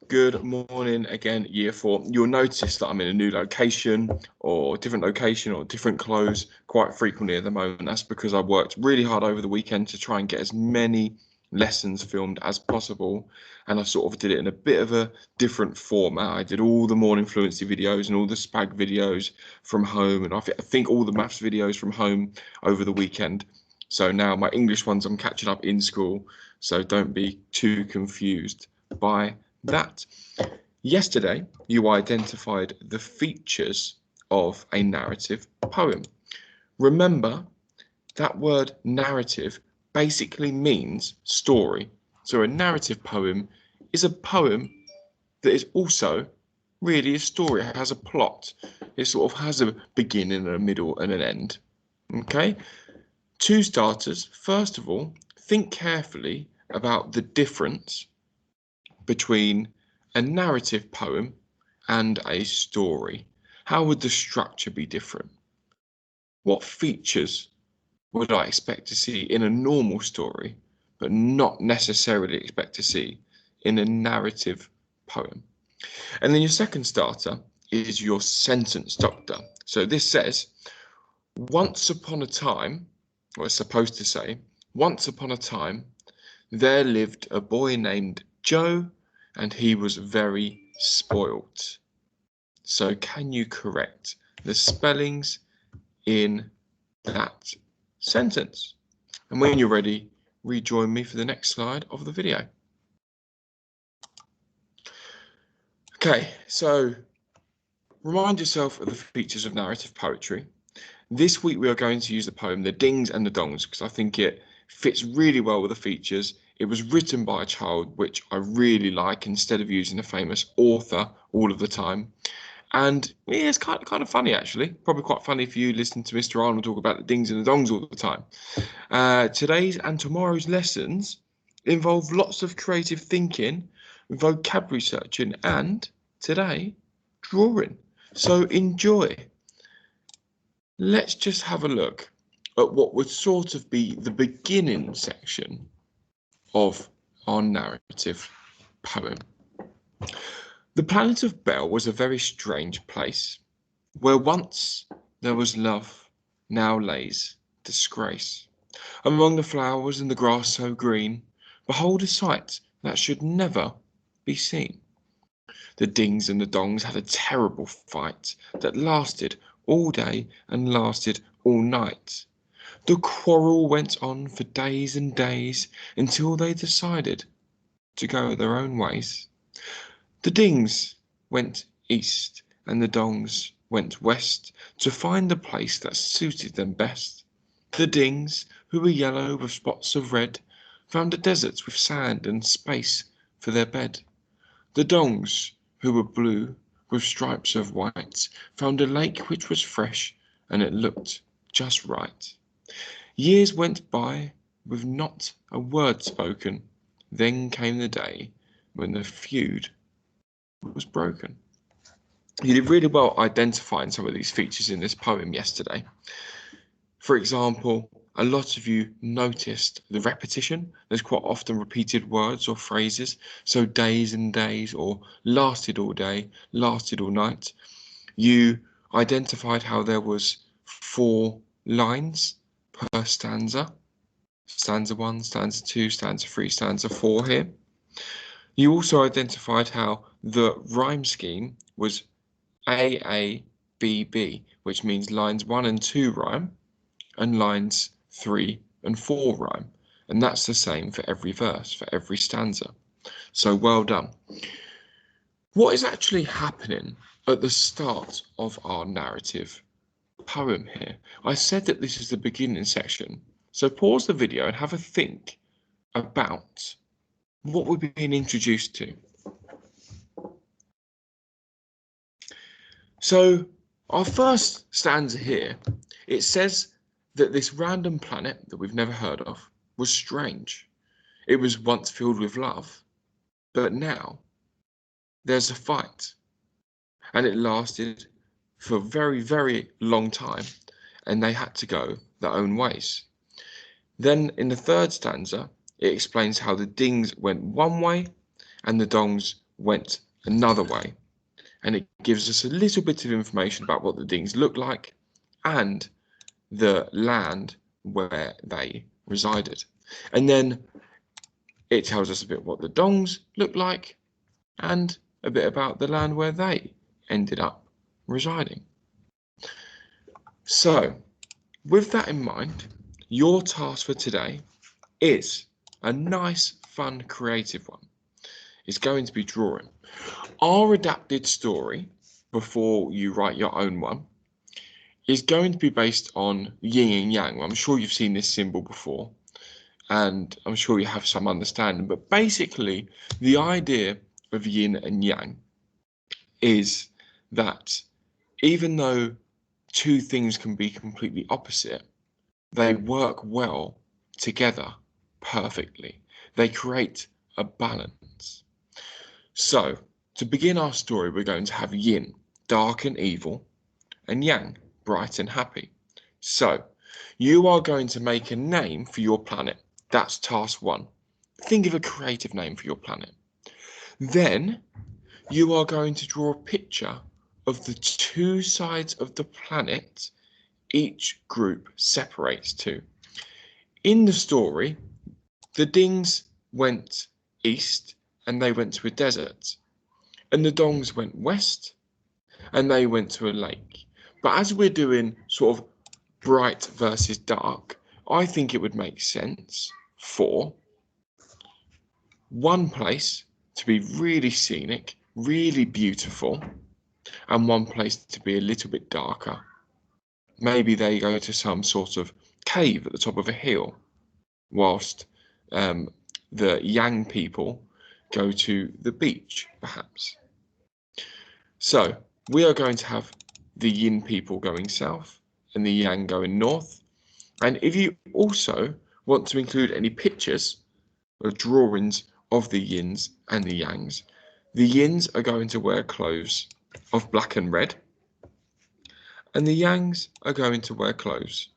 Good morning again, year 4. You'll notice that I'm in a new location or different clothes quite frequently at the moment. That's because I worked really hard over the weekend to try and get as many lessons filmed as possible. And I sort of did it in a bit of a different format. I did all the morning fluency videos and all the spag videos from home. And I think all the maths videos from home over the weekend. So now my English ones I'm catching up in school. So don't be too confused by that. Yesterday, you identified the features of a narrative poem. Remember, that word narrative basically means story. So a narrative poem is a poem that is also really a story. It has a plot. It sort of has a beginning, a middle, and an end. Okay? Two starters. First of all, think carefully about the difference between a narrative poem and a story. How would the structure be different? What features would I expect to see in a normal story, but not necessarily expect to see in a narrative poem? And then your second starter is your sentence structure. So this says, once upon a time, or it's supposed to say, once upon a time, there lived a boy named Joe, and he was very spoilt. So can you correct the spellings in that sentence? And when you're ready, rejoin me for the next slide of the video. Okay, so remind yourself of the features of narrative poetry. This week we are going to use the poem The Dings and the Dongs because I think it fits really well with the features. It was written by a child, which I really like, instead of using a famous author all of the time. And yeah, it's kind of funny, actually. Probably quite funny for you listening to Mr. Arnold talk about the dings and the dongs all the time. Today's and tomorrow's lessons involve lots of creative thinking, vocabulary searching, and today, drawing. So enjoy. Let's just have a look at what would sort of be the beginning section of our narrative poem. The planet of Bel was a very strange place, where once there was love, now lays disgrace. Among the flowers and the grass so green, behold a sight that should never be seen. The dings and the dongs had a terrible fight that lasted all day and lasted all night. The quarrel went on for days and days until they decided to go their own ways. The dings went east and the dongs went west to find the place that suited them best. The dings, who were yellow with spots of red, found a desert with sand and space for their bed. The dongs, who were blue with stripes of white, found a lake which was fresh and it looked just right. Years went by with not a word spoken. Then came the day when the feud was broken. You did really well identifying some of these features in this poem yesterday. For example, a lot of you noticed the repetition. There's quite often repeated words or phrases. So days and days, or lasted all day, lasted all night. You identified how there was 4 lines per stanza. Stanza 1, stanza 2, stanza 3, stanza 4 here. You also identified how the rhyme scheme was AABB, which means lines 1 and 2 rhyme and lines 3 and 4 rhyme. And that's the same for every verse, for every stanza. So well done. What is actually happening at the start of our narrative poem here? I said that this is the beginning section. So pause the video and have a think about what we're being introduced to. So our first stanza here, it says that this random planet that we've never heard of was strange. It was once filled with love, but now there's a fight, and it lasted for a very, very long time, and they had to go their own ways. Then in the third stanza, it explains how the dings went one way and the dongs went another way, and it gives us a little bit of information about what the dings look like and the land where they resided. And then it tells us a bit what the dongs look like and a bit about the land where they ended up residing. So, with that in mind, your task for today is a nice, fun, creative one. It's going to be drawing. Our adapted story, before you write your own one, is going to be based on yin and yang. I'm sure you've seen this symbol before, and I'm sure you have some understanding, but basically the idea of yin and yang is that even though two things can be completely opposite, they work well together perfectly. They create a balance. So, to begin our story, we're going to have yin, dark and evil, and yang, bright and happy. So, you are going to make a name for your planet. That's task 1. Think of a creative name for your planet. Then, you are going to draw a picture of the two sides of the planet each group separates to. In the story, the dings went east and they went to a desert, and the dongs went west and they went to a lake. But as we're doing sort of bright versus dark, I think it would make sense for one place to be really scenic, really beautiful, and one place to be a little bit darker. Maybe they go to some sort of cave at the top of a hill, whilst the Yang people go to the beach, perhaps. So we are going to have the Yin people going south and the Yang going north. And if you also want to include any pictures or drawings of the Yins and the Yangs, the Yins are going to wear clothes of black and red, and the Yangs are going to wear clothes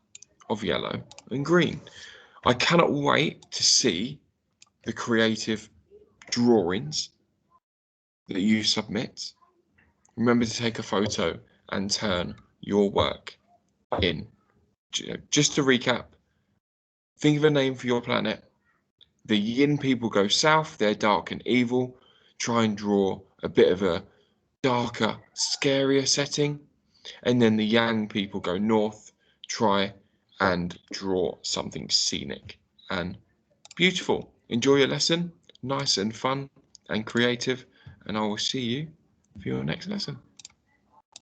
of yellow and green. I cannot wait to see the creative drawings that you submit. Remember to take a photo and turn your work in. Just to recap, think of a name for your planet. The Yin people go south, they're dark and evil. Try and draw a bit of a darker, scarier setting. And then the Yang people go north, try and draw something scenic and beautiful. Enjoy your lesson, nice and fun and creative, and I will see you for your next lesson.